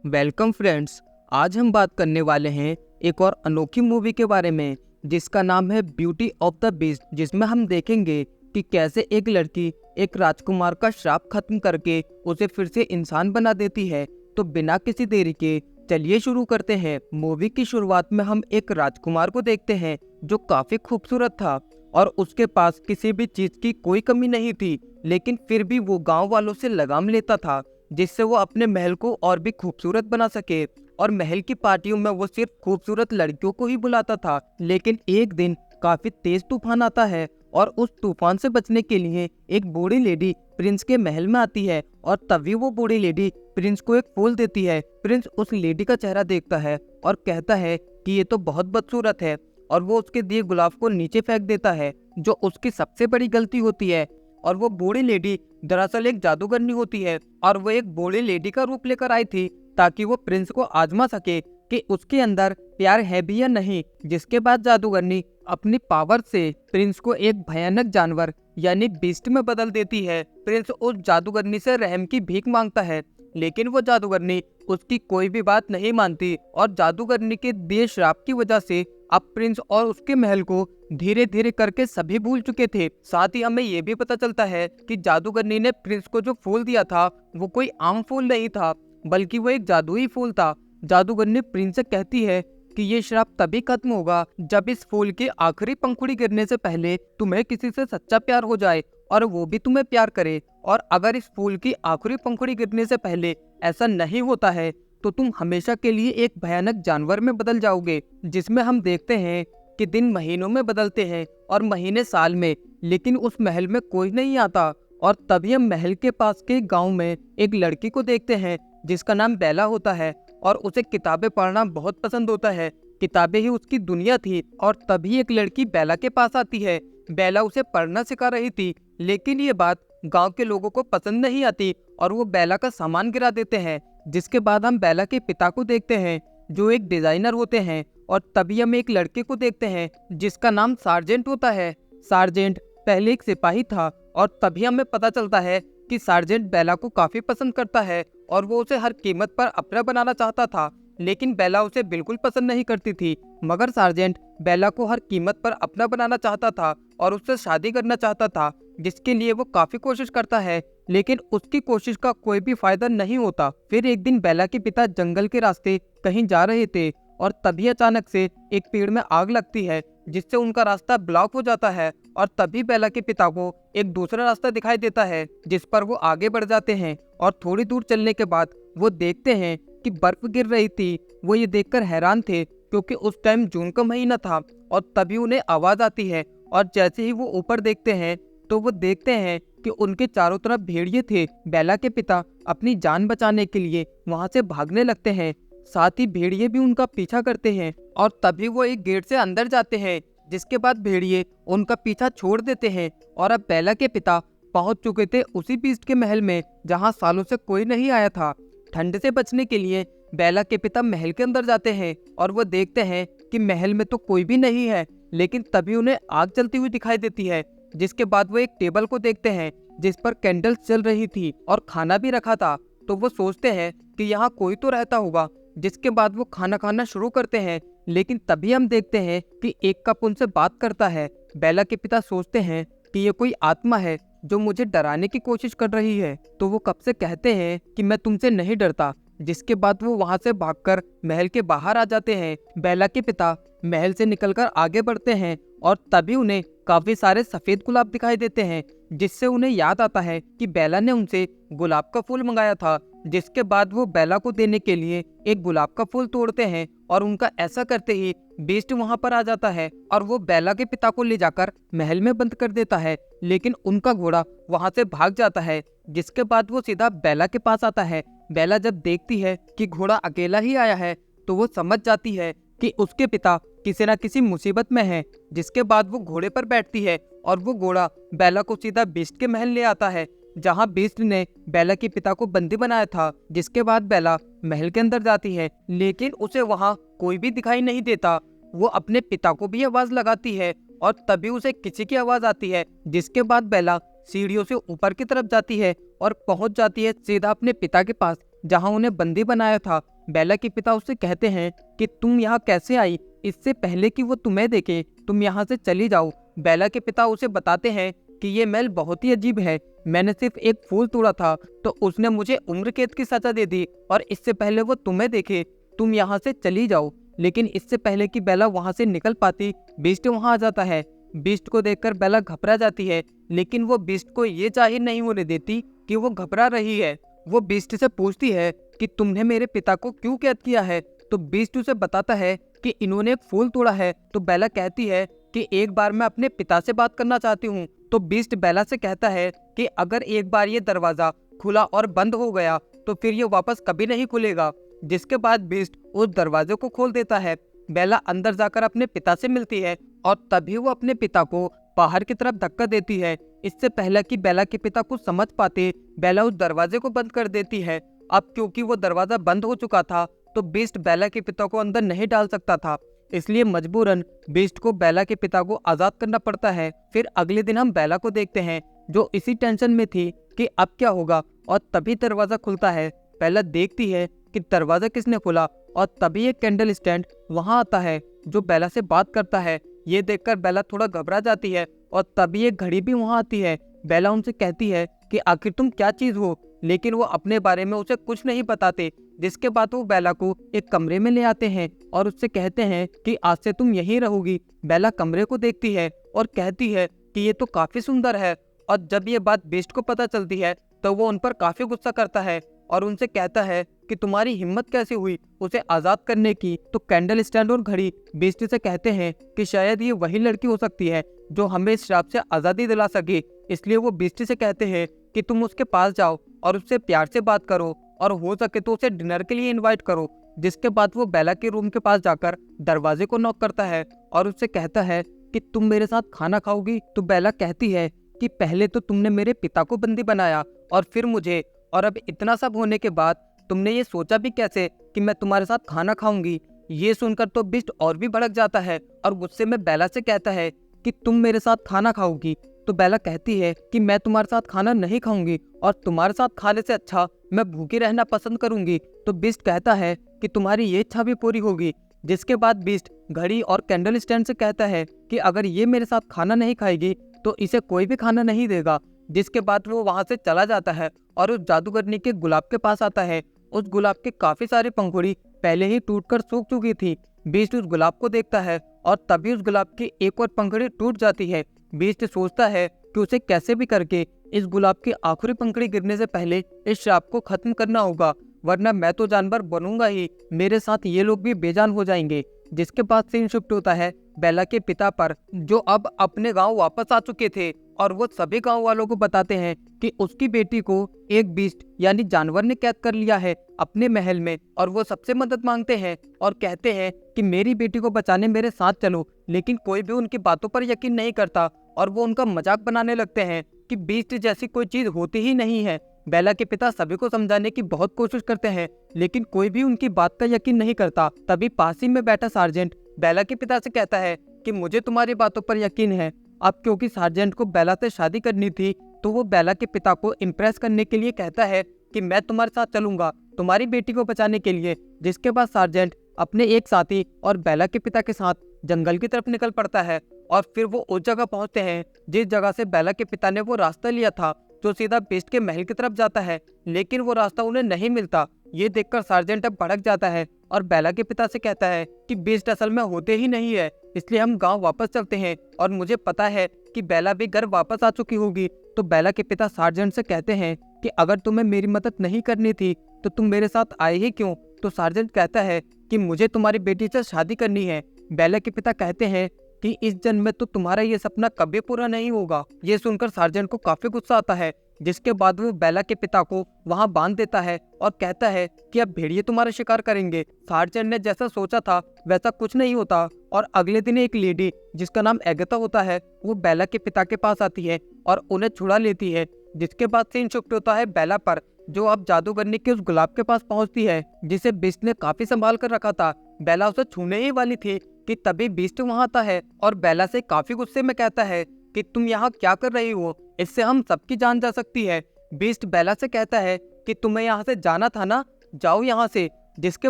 Welcome friends. आज हम बात करने वाले हैं एक और अनोखी मूवी के बारे में जिसका नाम है ब्यूटी ऑफ द बीस्ट, जिसमें हम देखेंगे कि कैसे एक लड़की एक राजकुमार का श्राप खत्म करके उसे फिर से इंसान बना देती है। तो बिना किसी देरी के चलिए शुरू करते हैं। मूवी की शुरुआत में हम एक राजकुमार को देखते हैं जो काफी खूबसूरत था और उसके पास किसी भी चीज की कोई कमी नहीं थी, लेकिन फिर भी वो गांव वालों से लगाम लेता था जिससे वो अपने महल को और भी खूबसूरत बना सके। और महल की पार्टियों में वो सिर्फ खूबसूरत लड़कियों को ही बुलाता था। लेकिन एक दिन काफी तेज तूफान आता है और उस तूफान से बचने के लिए एक बूढ़ी लेडी प्रिंस के महल में आती है और तभी वो बूढ़ी लेडी प्रिंस को एक फूल देती है। प्रिंस उस लेडी का चेहरा देखता है और कहता है कि ये तो बहुत बदसूरत है, और वो उसके दिए गुलाब को नीचे फेंक देता है, जो उसकी सबसे बड़ी गलती होती है। और वो बूढ़ी लेडी दरअसल एक जादूगरनी होती है और वो एक बूढ़ी लेडी का रूप लेकर आई थी ताकि वो प्रिंस को आजमा सके कि उसके अंदर प्यार है भी या नहीं। जिसके बाद जादूगरनी अपनी पावर से प्रिंस को एक भयानक जानवर यानी बीस्ट में बदल देती है। प्रिंस उस जादूगरनी से रहम की भीख मांगता है, लेकिन वो जादूगरनी उसकी कोई भी बात नहीं मानती और जादूगरनी के दिए श्राप की वजह से अब प्रिंस और उसके महल को धीरे धीरे करके सभी भूल चुके थे। साथ ही हमें ये भी पता चलता है कि जादूगरनी ने प्रिंस को जो फूल दिया था वो कोई आम फूल नहीं था, बल्कि वो एक जादुई फूल था। जादूगरनी प्रिंस से कहती है कि ये श्राप तभी खत्म होगा जब इस फूल की आखिरी पंखुड़ी गिरने से पहले तुम्हें किसी से सच्चा प्यार हो जाए और वो भी तुम्हें प्यार करे। और अगर इस फूल की आखिरी पंखुड़ी गिरने से पहले ऐसा नहीं होता है तो तुम हमेशा के लिए एक भयानक जानवर में बदल जाओगे। जिसमें हम देखते हैं कि दिन महीनों में बदलते हैं और महीने साल में, लेकिन उस महल में कोई नहीं आता। और तभी हम महल के पास के गांव में एक लड़की को देखते हैं जिसका नाम बेला होता है और उसे किताबें पढ़ना बहुत पसंद होता है। किताबें ही उसकी दुनिया थी। और तभी एक लड़की बेला के पास आती है। बेला उसे पढ़ना सिखा रही थी, लेकिन ये बात गांव के लोगों को पसंद नहीं आती और वो बेला का सामान गिरा देते हैं। जिसके बाद हम बेला के पिता को देखते हैं जो एक डिजाइनर होते हैं। और तभी हम एक लड़के को देखते हैं जिसका नाम सार्जेंट होता है। सार्जेंट पहले एक सिपाही था और तभी हमें पता चलता है कि सार्जेंट बेला को काफी पसंद करता है और वो उसे हर कीमत पर अपना बनाना चाहता था। लेकिन बेला उसे बिल्कुल पसंद नहीं करती थी, मगर सार्जेंट बेला को हर कीमत पर अपना बनाना चाहता था और उससे शादी करना चाहता था, जिसके लिए वो काफी कोशिश करता है, लेकिन उसकी कोशिश का कोई भी फायदा नहीं होता। फिर एक दिन बेला के पिता जंगल के रास्ते कहीं जा रहे थे और तभी अचानक से एक पेड़ में आग लगती है जिससे उनका रास्ता ब्लॉक हो जाता है। और तभी बेला के पिता को एक दूसरा रास्ता दिखाई देता है जिस पर वो आगे बढ़ जाते हैं। और थोड़ी दूर चलने के बाद वो देखते हैं कि बर्फ गिर रही थी। वो ये देखकर हैरान थे क्योंकि उस टाइम जून का महीना था। और तभी उन्हें आवाज आती है और जैसे ही वो ऊपर देखते हैं तो वो देखते हैं कि उनके चारों तरफ भेड़िए थे। बेला के पिता अपनी जान बचाने के लिए वहां से भागने लगते हैं, साथ ही भेड़िए भी उनका पीछा करते हैं। और तभी वो एक गेट से अंदर जाते हैं, जिसके बाद भेड़िए उनका पीछा छोड़ देते हैं। और अब बेला के पिता पहुंच चुके थे उसी बीस्ट के महल में जहां सालों से कोई नहीं आया था। ठंड से बचने के लिए बेला के पिता महल के अंदर जाते हैं और वो देखते हैं कि महल में तो कोई भी नहीं है, लेकिन तभी उन्हें आग जलती हुई दिखाई देती है। जिसके बाद वो एक टेबल को देखते हैं जिस पर कैंडल्स जल रही थी और खाना भी रखा था। तो वो सोचते हैं कि यहाँ कोई तो रहता होगा। जिसके बाद वो खाना खाना शुरू करते हैं, लेकिन तभी हम देखते हैं कि एक कप उनसे बात करता है। बेला के पिता सोचते हैं कि ये कोई आत्मा है जो मुझे डराने की कोशिश कर रही है। तो वो कप से कहते हैं कि मैं तुमसे नहीं डरता। जिसके बाद वो वहां से भागकर महल के बाहर आ जाते हैं। बेला के पिता महल से निकलकर आगे बढ़ते हैं और तभी उन्हें काफी सारे सफेद गुलाब दिखाई देते हैं, जिससे उन्हें याद आता है कि बेला ने उनसे गुलाब का फूल मंगाया था। जिसके बाद वो बेला को देने के लिए एक गुलाब का फूल तोड़ते हैं और उनका ऐसा करते ही बीस्ट वहां पर आ जाता है और वो बेला के पिता को ले जाकर महल में बंद कर देता है। लेकिन उनका घोड़ा वहां से भाग जाता है। जिसके बाद वो सीधा बेला के पास आता है। बेला जब देखती है कि घोड़ा अकेला ही आया है तो वो समझ जाती है कि उसके पिता किसी न किसी मुसीबत में है। जिसके बाद वो घोड़े पर बैठती है और वो घोड़ा बेला को सीधा बीस्ट के महल ले आता है जहां बीस्ट ने बेला के पिता को बंदी बनाया था। जिसके बाद बेला महल के अंदर जाती है, लेकिन उसे वहां कोई भी दिखाई नहीं देता। वो अपने पिता को भी आवाज लगाती है और तभी उसे किसी की आवाज आती है। जिसके बाद बेला सीढ़ियों से ऊपर की तरफ जाती है और पहुंच जाती है सीधा अपने पिता के पास, जहां उन्हें बंदी बनाया था। बेला के पिता उससे कहते हैं कि तुम यहाँ कैसे आई, इससे पहले कि वो तुम्हें देखे तुम यहाँ से चली जाओ। बेला के पिता उसे बताते हैं कि ये महल बहुत ही अजीब है, मैंने सिर्फ एक फूल तोड़ा था तो उसने मुझे उम्र कैद की सजा दे दी, और इससे पहले वो तुम्हें देखे तुम यहाँ से चली जाओ। लेकिन इससे पहले कि बेला वहाँ से निकल पाती, बीस्ट वहाँ आ जाता है। बीस्ट को देखकर बेला घबरा जाती है, लेकिन वो बीस्ट को ये जाहिर नहीं होने देती कि वो घबरा रही है। वो बीस्ट से पूछती है कि तुमने मेरे पिता को क्यों कैद किया है, तो बीस्ट उसे बताता है कि इन्होंने एक फूल तोड़ा है। तो बेला कहती है कि एक बार मैं अपने पिता से बात करना चाहती हूँ। तो बीस्ट बेला से कहता है कि अगर एक बार ये दरवाजा खुला और बंद हो गया तो फिर ये वापस कभी नहीं खुलेगा। जिसके बाद बीस्ट उस दरवाजे को खोल देता है। बेला अंदर जाकर अपने पिता से मिलती है और तभी वो अपने पिता को बाहर की तरफ धक्का देती है। इससे पहले कि बेला के पिता कुछ समझ पाते, बेला उस दरवाजे को बंद कर देती है। अब क्योंकि वो दरवाजा बंद हो चुका था तो बीस्ट बेला के पिता को अंदर नहीं डाल सकता था, इसलिए मजबूरन बीस्ट को बेला के पिता को आजाद करना पड़ता है। फिर अगले दिन हम बेला को देखते हैं जो इसी टेंशन में थी कि अब क्या होगा, और तभी दरवाजा खुलता है। बेला देखती है कि दरवाजा किसने खोला, और तभी एक कैंडल स्टैंड वहां आता है जो बेला से बात करता है। ये देखकर बेला थोड़ा घबरा जाती है, और तभी एक घड़ी भी वहां आती है। बेला उनसे कहती है कि आखिर तुम क्या चीज हो, लेकिन वो अपने बारे में उसे कुछ नहीं बताते। जिसके बाद वो बेला को एक कमरे में ले आते हैं और उससे कहते हैं कि आज से तुम यहीं रहोगी। बेला कमरे को देखती है और कहती है कि ये तो काफी सुंदर है, और जब ये बात बीस्ट को पता चलती है तो वो उन पर काफी गुस्सा करता है और उनसे कहता है कि तुम्हारी हिम्मत कैसे हुई उसे आजाद करने की। तो कैंडल स्टैंड और घड़ी बीस्ट से कहते हैं कि शायद ये वही लड़की हो सकती है जो हमें इस श्राप से आजादी दिला सके। इसलिए वो बीस्ट से कहते हैं कि तुम उसके पास जाओ और उससे प्यार से बात करो, और हो सके तो उसे डिनर के लिए इनवाइट करो। जिसके बाद वो बेला के रूम के पास जाकर दरवाजे को नॉक करता है और उससे कहता है कि तुम मेरे साथ खाना खाओगी। तो बेला कहती है कि पहले तो तुमने मेरे पिता को बंदी बनाया और फिर मुझे, और अब इतना सब होने के बाद तुमने ये सोचा भी कैसे कि मैं तुम्हारे साथ खाना खाऊंगी। ये सुनकर तो बिस्ट और भी भड़क जाता है और गुस्से में बेला से कहता है कि तुम मेरे साथ खाना खाओगी। तो बेला कहती है कि मैं तुम्हारे साथ खाना नहीं खाऊंगी, और तुम्हारे साथ खाने से अच्छा मैं भूखी रहना पसंद करूंगी। तो बिस्ट कहता है कि तुम्हारी ये इच्छा भी पूरी होगी। जिसके बाद बिस्ट घड़ी और कैंडल स्टैंड से कहता है कि अगर ये मेरे साथ खाना नहीं खाएगी तो इसे कोई भी खाना नहीं देगा। जिसके बाद वो वहां से चला जाता है और उस जादूगरनी के गुलाब के पास आता है। उस गुलाब के काफी सारे पंखुड़ी पहले ही टूटकर सूख चुकी थी। बीस्ट उस गुलाब को देखता है और तभी उस गुलाब की एक और पंखुड़ी टूट जाती है। बीस्ट सोचता है कि उसे कैसे भी करके इस गुलाब की आखिरी पंखुड़ी गिरने से पहले इस श्राप को खत्म करना होगा, वरना मैं तो जानवर बनूंगा ही, मेरे साथ ये लोग भी बेजान हो जाएंगे। जिसके बाद सीन शिफ्ट होता है बेला के पिता पर, जो अब अपने गांव वापस आ चुके थे, और वो सभी गांव वालों को बताते हैं कि उसकी बेटी को एक बीस्ट यानी जानवर ने कैद कर लिया है अपने महल में, और वो सबसे मदद मांगते हैं और कहते हैं कि मेरी बेटी को बचाने मेरे साथ चलो। लेकिन कोई भी उनकी बातों पर यकीन नहीं करता और वो उनका मजाक बनाने लगते हैं कि बीस्ट जैसी कोई चीज होती ही नहीं है। बेला के पिता सभी को समझाने की बहुत कोशिश करते हैं, लेकिन कोई भी उनकी बात का यकीन नहीं करता। तभी पास ही में बैठा सार्जेंट बेला के पिता से कहता है कि मुझे तुम्हारी बातों पर यकीन है। अब क्योंकि सार्जेंट को बेला से शादी करनी थी तो वो बेला के पिता को इम्प्रेस करने के लिए कहता है कि मैं तुम्हारे साथ चलूंगा तुम्हारी बेटी को बचाने के लिए। जिसके बाद सार्जेंट अपने एक साथी और बेला के पिता के साथ जंगल की तरफ निकल पड़ता है, और फिर वो उस जगह पहुंचते हैं जिस जगह से बेला के पिता ने वो रास्ता लिया था जो सीधा बीस्ट के महल की तरफ जाता है, लेकिन वो रास्ता उन्हें नहीं मिलता। ये देखकर सार्जेंट अब भड़क जाता है और बेला के पिता से कहता है कि बीस्ट असल में होते ही नहीं है, इसलिए हम गांव वापस चलते हैं, और मुझे पता है कि बेला भी घर वापस आ चुकी होगी। तो बेला के पिता सार्जेंट से कहते हैं कि अगर तुम्हें मेरी मदद नहीं करनी थी तो तुम मेरे साथ आए ही क्यों। तो सार्जेंट कहता है कि मुझे तुम्हारी बेटी से शादी करनी है। बेला के पिता कहते हैं कि इस जन्म में तो तुम्हारा ये सपना कभी पूरा नहीं होगा। ये सुनकर सार्जेंट को काफी गुस्सा आता है। जिसके बाद वो बेला के पिता को वहां बांध देता है और कहता है कि अब भेड़िए तुम्हारा शिकार करेंगे। सार्जेंट ने जैसा सोचा था वैसा कुछ नहीं होता, और अगले दिन एक लेडी जिसका नाम एगता होता है वो बेला के पिता के पास आती है और उन्हें छुड़ा लेती है। जिसके बाद सीन शिफ्ट होता है बेला पर, जो अब जादूगरनी के उस गुलाब के पास पहुंचती है जिसे बीस्ट ने काफी संभाल कर रखा था। बेला उसे छूने ही वाली थी कि तभी बीस्ट वहां आता है और बेला से काफी गुस्से में कहता है कि तुम यहाँ क्या कर रही हो, इससे हम सबकी जान जा सकती है। बीस्ट बेला से कहता है कि तुम्हें यहाँ से जाना था ना, जाओ यहाँ से। जिसके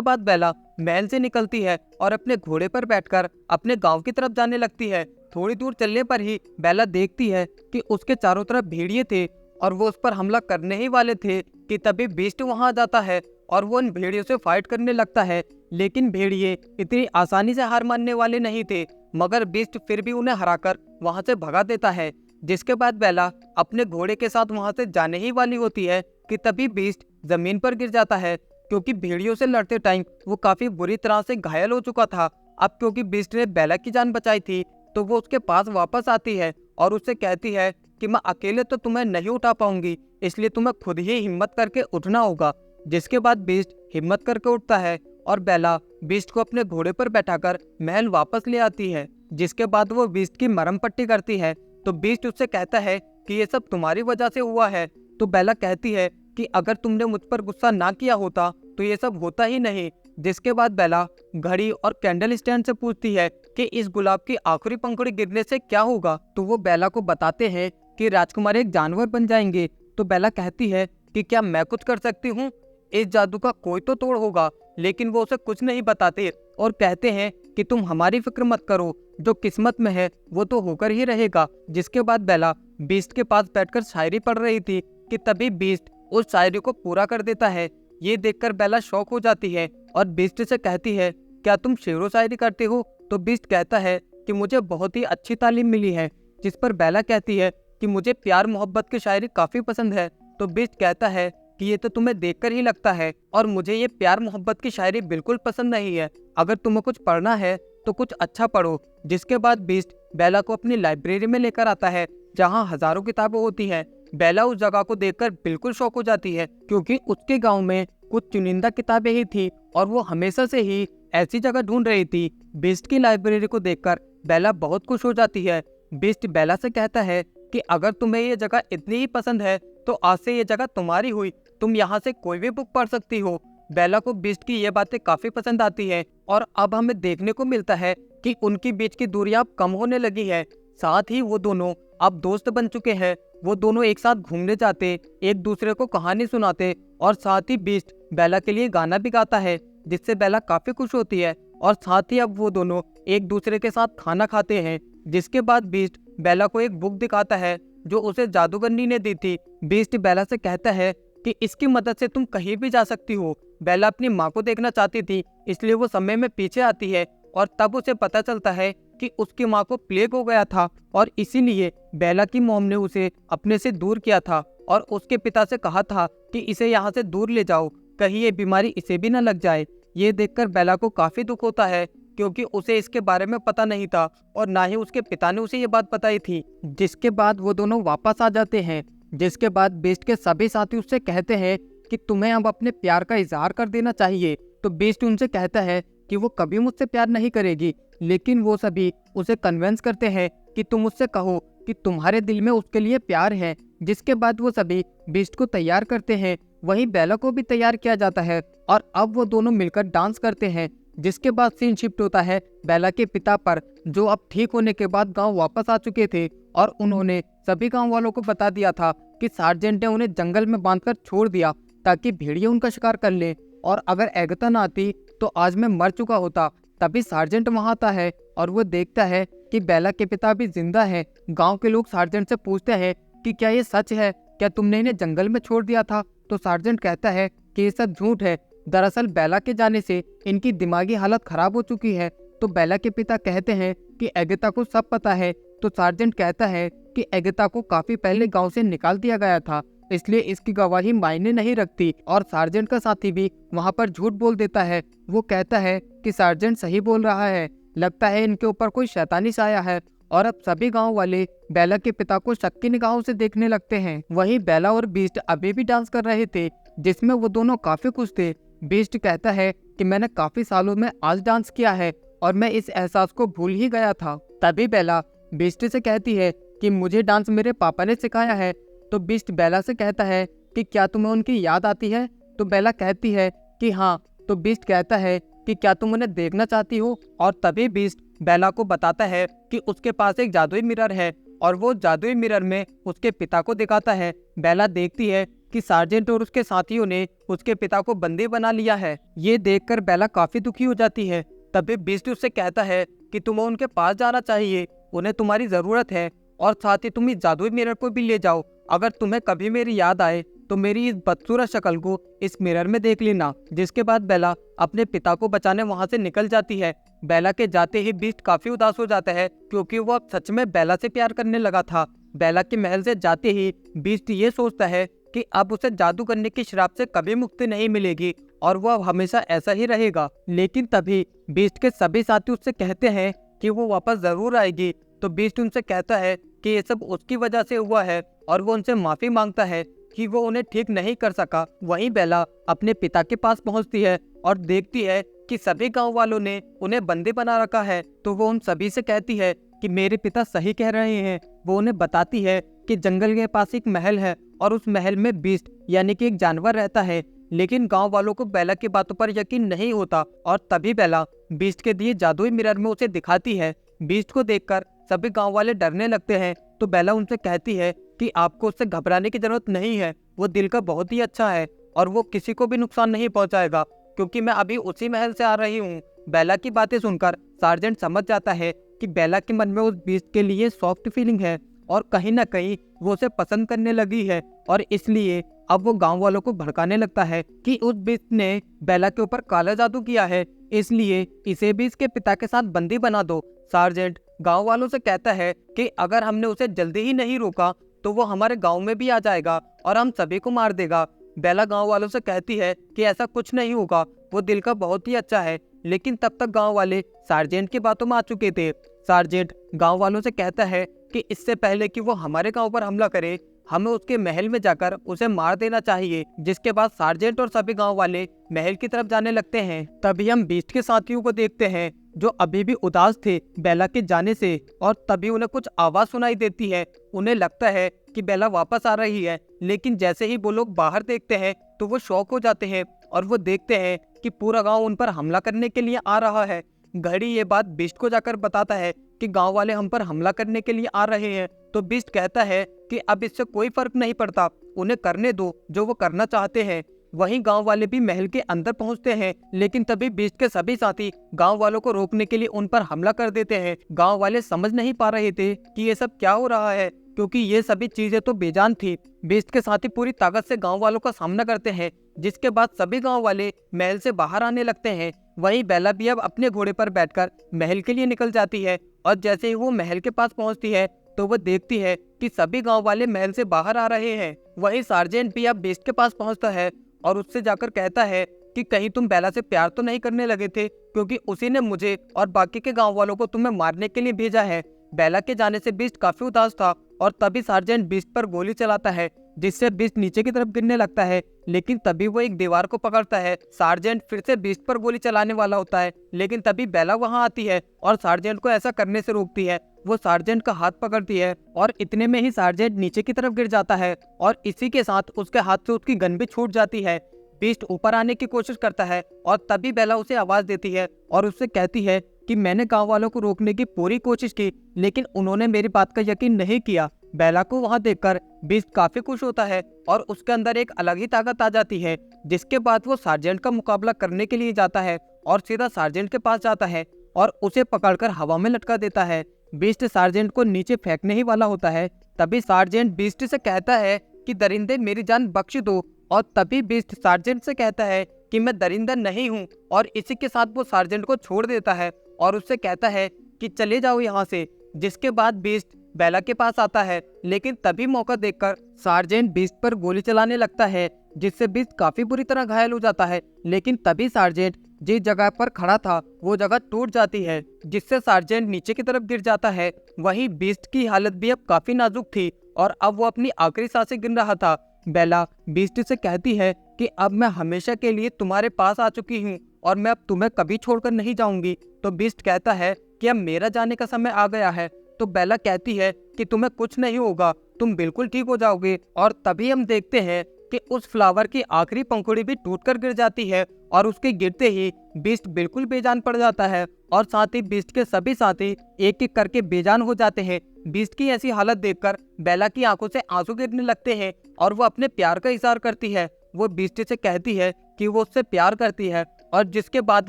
बाद बेला महल से निकलती है और अपने घोड़े पर बैठकर अपने गांव की तरफ जाने लगती है। थोड़ी दूर चलने पर ही बेला देखती है कि उसके चारों तरफ भेड़िए थे और वो उस पर हमला करने ही वाले थे कि तभी बीस्ट वहां आ जाता है और वो उन भेड़ियों से फाइट करने लगता है। लेकिन भेड़िए इतनी आसानी से हार मानने वाले नहीं थे, मगर बीस्ट फिर भी उन्हें हराकर वहां से भगा देता है। जिसके बाद बेला अपने घोड़े के साथ वहां से जाने ही वाली होती है कि तभी बीस्ट जमीन पर गिर जाता है, क्योंकि भेड़ियों से लड़ते टाइम वो काफी बुरी तरह से घायल हो चुका था। अब क्योंकि बीस्ट ने बेला की जान बचाई थी, तो वो उसके पास वापस आती है और उससे कहती है कि मैं अकेले तो तुम्हें नहीं उठा पाऊंगी, इसलिए तुम्हें खुद ही हिम्मत करके उठना होगा। जिसके बाद बीस्ट हिम्मत करके उठता है और बेला बीस्ट को अपने घोड़े पर बैठाकर महल वापस ले आती है। जिसके बाद वो बीस्ट की मरहम पट्टी करती है, तो बीस्ट उससे कहता है कि ये सब तुम्हारी वजह से हुआ है। तो बेला कहती है कि अगर तुमने मुझ पर गुस्सा ना किया होता तो ये सब होता ही नहीं। जिसके बाद बेला घड़ी और कैंडल स्टैंड से पूछती है कि इस गुलाब की आखिरी पंखुड़ी गिरने से क्या होगा। तो वो बेला को बताते हैं कि राजकुमार एक जानवर बन जाएंगे। तो बेला कहती है कि क्या मैं कुछ कर सकती हूँ, इस जादू का कोई तो तोड़ होगा। लेकिन वो उसे कुछ नहीं बताते और कहते हैं कि तुम हमारी फिक्र मत करो, जो किस्मत में है वो तो होकर ही रहेगा। जिसके बाद बेला बीस्ट के पास बैठकर शायरी पढ़ रही थी कि तभी बीस्ट उस शायरी को पूरा कर देता है। ये देखकर बेला शौक हो जाती है और बीस्ट से कहती है, क्या तुम शेरो शायरी करते हो? तो बीस्ट कहता है कि मुझे बहुत ही अच्छी तालीम मिली है। जिस पर बेला कहती है कि मुझे प्यार मोहब्बत की शायरी काफी पसंद है। तो बीस्ट कहता है कि ये तो तुम्हें देखकर ही लगता है, और मुझे ये प्यार मोहब्बत की शायरी बिल्कुल पसंद नहीं है। अगर तुम्हें कुछ पढ़ना है तो कुछ अच्छा पढ़ो। जिसके बाद बीस्ट बेला को अपनी लाइब्रेरी में लेकर आता है, जहाँ हजारों किताबें होती हैं। बेला उस जगह को देखकर बिल्कुल शौक हो जाती है, क्योंकि उसके गांव में कुछ चुनिंदा किताबें ही थी और वो हमेशा से ही ऐसी जगह ढूंढ रही थी। बीस्ट की लाइब्रेरी को देखकर बेला बहुत खुश हो जाती है। बीस्ट बेला से कहता है कि अगर तुम्हें ये जगह इतनी ही पसंद है तो आज से ये जगह तुम्हारी हुई, तुम यहाँ से कोई भी बुक पढ़ सकती हो। बेला को बीस्ट की ये बातें काफी पसंद आती है और अब हमें देखने को मिलता है कि उनकी बीच की दूरी अब कम होने लगी है। साथ ही वो दोनों अब दोस्त बन चुके हैं। वो दोनों एक साथ घूमने जाते, एक दूसरे को कहानी सुनाते और साथ ही बीस्ट बेला के लिए गाना भी गाता है, जिससे बेला काफी खुश होती है। और साथ ही अब वो दोनों एक दूसरे के साथ खाना खाते हैं। जिसके बाद बीस्ट बेला को एक बुक दिखाता है जो उसे जादूगरनी ने दी थी। बीस्ट बेला से कहता है कि इसकी मदद से तुम कहीं भी जा सकती हो। बेला अपनी माँ को देखना चाहती थी, इसलिए वो समय में पीछे आती है और तब उसे पता चलता है कि उसकी माँ को प्लेग हो गया था और इसीलिए बेला की मॉम ने उसे अपने से दूर किया था और उसके पिता से कहा था कि इसे यहाँ से दूर ले जाओ, कहीं ये बीमारी इसे भी न लग जाए। ये देखकर बेला को काफी दुख होता है, क्योंकि उसे इसके बारे में पता नहीं था और ना ही उसके पिता ने उसे ये बात बताई थी। जिसके बाद वो दोनों वापस आ जाते हैं। जिसके बाद बीस्ट के सभी साथी उससे कहते हैं कि तुम्हें अब अपने प्यार का इजहार कर देना चाहिए। तो बीस्ट उनसे कहता है कि वो कभी मुझसे प्यार नहीं करेगी, लेकिन वो सभी उसे कन्विंस करते हैं कि तुम उससे कहो कि तुम्हारे दिल में उसके लिए प्यार है। जिसके बाद वो सभी बीस्ट को तैयार करते हैं, वहीं बेला को भी तैयार किया जाता है और अब वो दोनों मिलकर डांस करते हैं। जिसके बाद सीन शिफ्ट होता है बेला के पिता पर, जो अब ठीक होने के बाद गांव वापस आ चुके थे और उन्होंने सभी गांव वालों को बता दिया था कि सार्जेंट ने उन्हें जंगल में बांधकर छोड़ दिया ताकि भेड़िए उनका शिकार कर ले, और अगर एगता ना आती तो आज मैं मर चुका होता। तभी सार्जेंट वहां आता है और वो देखता है कि बेला के पिता भी जिंदा है। गांव के लोग सार्जेंट से पूछते हैं कि क्या ये सच है, क्या तुमने इन्हें जंगल में छोड़ दिया था? तो सार्जेंट कहता है कि ये सब झूठ है, दरअसल बेला के जाने से इनकी दिमागी हालत खराब हो चुकी है। तो बेला के पिता कहते हैं कि एगता को सब पता है। तो सार्जेंट कहता है कि एगता को काफी पहले गांव से निकाल दिया गया था, इसलिए इसकी गवाही मायने नहीं रखती। और सार्जेंट का साथी भी वहां पर झूठ बोल देता है। वो कहता है कि सार्जेंट सही बोल रहा है, लगता है इनके ऊपर कोई शैतानी साया है। और अब सभी गांव वाले बेला के पिता को शक की निगाहों से देखने लगते हैं। वहीं बेला और बीस्ट अभी भी डांस कर रहे थे, जिसमें वो दोनों काफी खुश थे। बीस्ट कहता है कि मैंने काफी सालों में आज डांस किया है और मैं इस एहसास को भूल ही गया था। तभी बेला बीस्ट से कहती है कि मुझे डांस मेरे पापा ने सिखाया है। तो बीस्ट बेला से कहता है कि क्या तुम्हें उनकी याद आती है? तो बेला कहती है कि हाँ। तो बीस्ट कहता है कि क्या तुम उन्हें देखना चाहती हो? और तभी बीस्ट बेला को बताता है कि उसके पास एक जादुई मिरर है और वो जादुई मिरर में उसके पिता को दिखाता है। बेला देखती है कि सार्जेंट और उसके साथियों ने उसके पिता को बंदी बना लिया है। ये देखकर बेला काफी दुखी हो जाती है। तभी बीस्ट उससे कहता है कि तुम्हें उनके पास जाना चाहिए, उन्हें तुम्हारी जरूरत है, और साथ ही तुम इस जादुई मिरर को भी ले जाओ। अगर तुम्हें कभी मेरी याद आए तो मेरी इस बदसूरत शक्ल को इस मिरर में देख लेना। जिसके बाद बेला अपने पिता को बचाने वहां से निकल जाती है। बेला के जाते ही बीस्ट काफी उदास हो जाता है, क्योंकि वो अब सच में बेला से प्यार करने लगा था। बेला के महल से जाते ही बीस्ट ये सोचता है कि अब उसे जादू करने की श्राप से कभी मुक्ति नहीं मिलेगी और वो अब हमेशा ऐसा ही रहेगा। लेकिन तभी बीस्ट के सभी साथी उससे कहते हैं कि वो वापस जरूर आएगी। तो बीस्ट उनसे कहता है कि ये सब उसकी वजह से हुआ है और वो उनसे माफी मांगता है कि वो उन्हें ठीक नहीं कर सका। वहीं बेला अपने पिता के पास पहुंचती है और देखती है कि सभी गांव वालों ने उन्हें बंदी बना रखा है। तो वो उन सभी से कहती है कि मेरे पिता सही कह रहे हैं। वो उन्हें बताती है कि जंगल के पास एक महल है और उस महल में बीस्ट यानी कि एक जानवर रहता है। लेकिन गांव वालों को बेला की बातों पर यकीन नहीं होता और तभी बेला बीस्ट के दिए जादुई मिरर में उसे दिखाती है। बीस्ट को देखकर सभी गांव वाले डरने लगते हैं। तो बेला उनसे कहती है कि आपको उससे घबराने की जरूरत नहीं है, वो दिल का बहुत ही अच्छा है और वो किसी को भी नुकसान नहीं पहुंचाएगा, क्योंकि मैं अभी उसी महल से आ रही हूँ। बेला की बातें सुनकर सार्जेंट समझ जाता है कि बेला के मन में उस बीस्ट के लिए सॉफ्ट फीलिंग है और कहीं ना कहीं वो उसे पसंद करने लगी है, और इसलिए अब वो गांव वालों को भड़काने लगता है कि उस बीस्ट ने बेला के ऊपर काला जादू किया है, इसलिए इसे भी इसके पिता के साथ बंदी बना दो। सार्जेंट गांव वालों से कहता है कि अगर हमने उसे जल्दी ही नहीं रोका तो वो हमारे गांव में भी आ जाएगा और हम सभी को मार देगा। बेला गांव वालों से कहती है कि ऐसा कुछ नहीं होगा, वो दिल का बहुत ही अच्छा है। लेकिन तब तक गांव वाले सार्जेंट की बातों में आ चुके थे। सार्जेंट गांव वालों से कहता है कि इससे पहले कि वो हमारे गांव पर हमला करे, हमें उसके महल में जाकर उसे मार देना चाहिए। जिसके बाद सार्जेंट और सभी गांव वाले महल की तरफ जाने लगते हैं। तभी हम बीस्ट के साथियों को देखते हैं जो अभी भी उदास थे बेला के जाने से, और तभी उन्हें कुछ आवाज सुनाई देती है। उन्हें लगता है कि बेला वापस आ रही है, लेकिन जैसे ही वो लोग बाहर देखते हैं तो वो शॉक हो जाते हैं और वो देखते हैं कि पूरा गांव उन पर हमला करने के लिए आ रहा है। घड़ी ये बात बीस्ट को जाकर बताता है कि गांव वाले हम पर हमला करने के लिए आ रहे हैं। तो बीस्ट कहता है कि अब इससे कोई फर्क नहीं पड़ता, उन्हें करने दो जो वो करना चाहते हैं। वहीं गांव वाले भी महल के अंदर पहुंचते हैं, लेकिन तभी बीस्ट के सभी साथी गांव वालों को रोकने के लिए उन पर हमला कर देते हैं। गांव वाले समझ नहीं पा रहे थे कि ये सब क्या हो रहा है, क्योंकि ये सभी चीजें तो बेजान थी। बीस्ट के साथी पूरी ताकत से गांव वालों का सामना करते हैं, जिसके बाद सभी गांव वाले महल से बाहर आने लगते हैं। वहीं बेला भी अब अपने घोड़े पर बैठकर महल के लिए निकल जाती है, और जैसे ही वो महल के पास पहुंचती है तो वो देखती है कि सभी गांव वाले महल से बाहर आ रहे हैं। वहीं सार्जेंट भी अब बीस्ट के पास पहुंचता है और उससे जाकर कहता है कि कहीं तुम बेला से प्यार तो नहीं करने लगे थे, क्योंकि उसी ने मुझे और बाकी के गांव वालों को तुम्हें मारने के लिए भेजा है। बेला के जाने से बीस्ट काफी उदास था और तभी सार्जेंट बीस्ट पर गोली चलाता है, जिससे बीस्ट नीचे की तरफ गिरने लगता है। लेकिन तभी वो एक दीवार को पकड़ता है। सार्जेंट फिर से बीस्ट पर गोली चलाने वाला होता है, लेकिन तभी बेला वहां आती है और सार्जेंट को ऐसा करने से रोकती है। वो सार्जेंट का हाथ पकड़ती है और इतने में ही सार्जेंट नीचे की तरफ गिर जाता है और इसी के साथ उसके हाथ से उसकी गन भी छूट जाती है। बीस्ट ऊपर आने की कोशिश करता है और तभी बेला उसे आवाज देती है और उससे कहती है कि मैंने गांव वालों को रोकने की पूरी कोशिश की, लेकिन उन्होंने मेरी बात का यकीन नहीं किया। बेला को वहां देखकर बीस्ट काफी खुश होता है और उसके अंदर एक अलग ही ताकत आ जाती है, जिसके बाद वो सार्जेंट का मुकाबला करने के लिए जाता है और सीधा सार्जेंट के पास जाता है और उसे पकड़कर हवा में लटका देता है। बीस्ट सार्जेंट को नीचे फेंकने ही वाला होता है, तभी सार्जेंट बीस्ट से कहता है कि दरिंदे मेरी जान बख्श दो, और तभी बीस्ट सार्जेंट से कहता है कि मैं दरिंदा नहीं हूँ, और इसी के साथ वो सार्जेंट को छोड़ देता है और उससे कहता है कि चले जाओ यहाँ से। जिसके बाद बीस्ट बेला के पास आता है, लेकिन तभी मौका देखकर सार्जेंट बीस्ट पर गोली चलाने लगता है, जिससे बीस्ट काफी बुरी तरह घायल हो जाता है। लेकिन तभी सार्जेंट जिस जगह पर खड़ा था वो जगह टूट जाती है, जिससे सार्जेंट नीचे की तरफ गिर जाता है। वहीं बीस्ट की हालत भी अब काफी नाजुक थी और अब वो अपनी आखिरी सांसें गिन रहा था। बेला बीस्ट से कहती है कि अब मैं हमेशा के लिए तुम्हारे पास आ चुकी हूँ और मैं अब तुम्हें कभी छोड़कर नहीं जाऊंगी। तो बीस्ट कहता है कि अब मेरा जाने का समय आ गया है। तो बेला कहती है कि तुम्हें कुछ नहीं होगा, तुम बिल्कुल ठीक हो जाओगे। और तभी हम देखते हैं कि उस फ्लावर की आखिरी पंखुड़ी भी टूटकर गिर जाती है और उसके गिरते ही बीस्ट बिल्कुल बेजान पड़ जाता है और साथ ही बीस्ट के सभी साथी एक एक करके बेजान हो जाते हैं। बीस्ट की ऐसी हालत देखकर बेला की आंखों से आंसू गिरने लगते हैं और वो अपने प्यार का इजहार करती है। वो बीस्ट से कहती है कि वो उससे प्यार करती है और जिसके बाद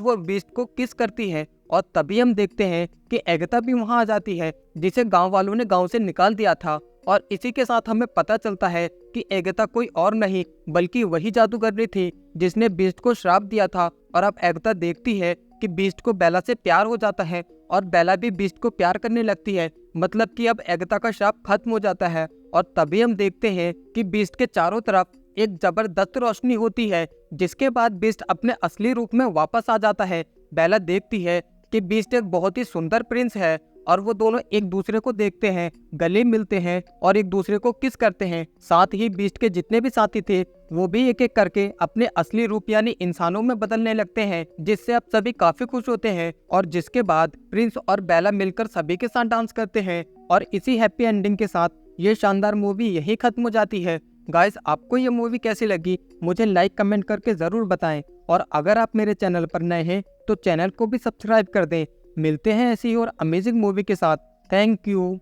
वो बीस्ट को किस करती है। और तभी हम देखते हैं कि एगाथा भी वहां आ जाती है, जिसे गांव वालों ने गांव से निकाल दिया था। और इसी के साथ हमें पता चलता है कि एगाथा कोई और नहीं बल्कि वही जादूगरनी थी जिसने बीस्ट को श्राप दिया था। और अब एगाथा देखती है कि बीस्ट को बेला से प्यार हो जाता है और बेला भी बीस्ट को प्यार करने लगती है। मतलब कि अब एगाथा का श्राप खत्म हो जाता है। और तभी हम देखते हैं कि बीस्ट के चारों तरफ एक जबरदस्त रोशनी होती है, जिसके बाद बीस्ट अपने असली रूप में वापस आ जाता है। बेला देखती है कि बीस्ट एक बहुत ही सुंदर प्रिंस है और वो दोनों एक दूसरे को देखते हैं, गले मिलते हैं और एक दूसरे को किस करते हैं। साथ ही बीस्ट के जितने भी साथी थे वो भी एक एक करके अपने असली रूप यानी इंसानों में बदलने लगते हैं, जिससे अब सभी काफी खुश होते हैं। और जिसके बाद प्रिंस और बेला मिलकर सभी के साथ डांस करते हैं और इसी हैप्पी एंडिंग के साथ ये शानदार मूवी यही खत्म हो जाती है। गाइस, आपको ये मूवी कैसी लगी मुझे लाइक कमेंट करके ज़रूर बताएं। और अगर आप मेरे चैनल पर नए हैं तो चैनल को भी सब्सक्राइब कर दें। मिलते हैं ऐसी और अमेजिंग मूवी के साथ। Thank you.